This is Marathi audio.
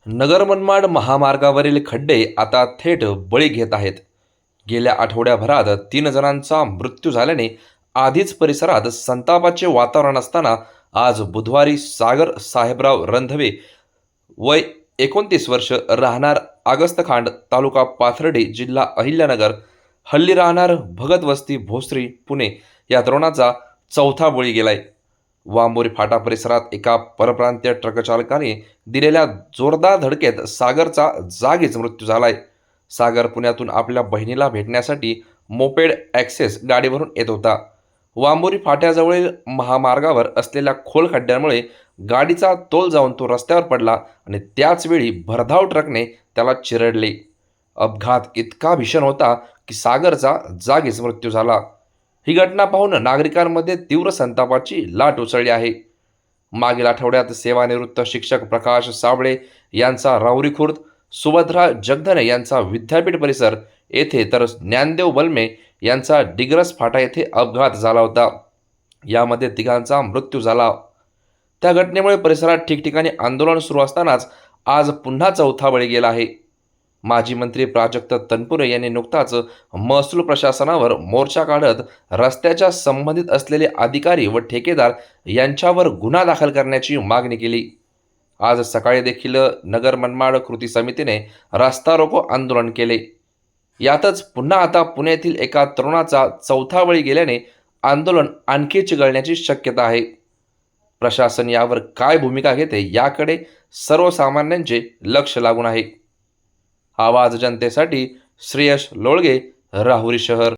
नगर मनमाड महामार्गावरील खड्डे आता थेट बळी घेत आहेत. गेल्या आठवड्याभरात 3 जणांचा मृत्यू झाल्याने आधीच परिसरात संतापाचे वातावरण असताना आज बुधवारी सागर साहेबराव रंधवे वय 29 वर्ष राहणार आगस्तखांड तालुका पाथर्डी जिल्हा अहिल्यानगर हल्ली राहणार भगत वस्ती भोसरी पुणे या तरुणाचा चौथा बळी गेलाय. वांबोरी फाटा परिसरात एका परप्रांतीय ट्रकचालकाने दिलेल्या जोरदार धडकेत सागरचा जागीच मृत्यू झालाय. सागर पुण्यातून आपल्या बहिणीला भेटण्यासाठी मोपेड ॲक्सेस गाडीवरून येत होता. वांबोरी फाट्याजवळील महामार्गावर असलेल्या खोल खड्ड्यांमुळे गाडीचा तोल जाऊन तो रस्त्यावर पडला आणि त्याच वेळी भरधाव ट्रकने त्याला चिरडले. अपघात इतका भीषण होता की सागरचा जागीच मृत्यू झाला. ही घटना पाहून नागरिकांमध्ये तीव्र संतापाची लाट उसळली आहे. मागील आठवड्यात सेवानिवृत्त शिक्षक प्रकाश साबळे यांचा राहुरी खुर्द, सुभद्रा जगधने यांचा विद्यापीठ परिसर येथे तर ज्ञानदेव बलमे यांचा डिग्रस फाटा येथे अपघात झाला होता. यामध्ये तिघांचा मृत्यू झाला. त्या घटनेमुळे परिसरात ठिकठिकाणी आंदोलन सुरू असतानाच आज पुन्हा चौथा बळी गेला आहे. माजी मंत्री प्राजक्त तनपुरे यांनी नुकताच महसूल प्रशासनावर मोर्चा काढत रस्त्याच्या संबंधित असलेले अधिकारी व ठेकेदार यांच्यावर गुन्हा दाखल करण्याची मागणी केली. आज सकाळी देखील नगर मनमाड कृती समितीने रास्ता रोको आंदोलन केले. यातच पुन्हा आता पुण्यातील एका तरुणाचा चौथा बळी गेल्याने आंदोलन आणखी चिघळण्याची शक्यता आहे. प्रशासन यावर काय भूमिका घेते याकडे सर्वसामान्यांचे लक्ष लागून आहे. आवाज जनतेसाठी श्रेयश लोळगे, राहुरी शहर.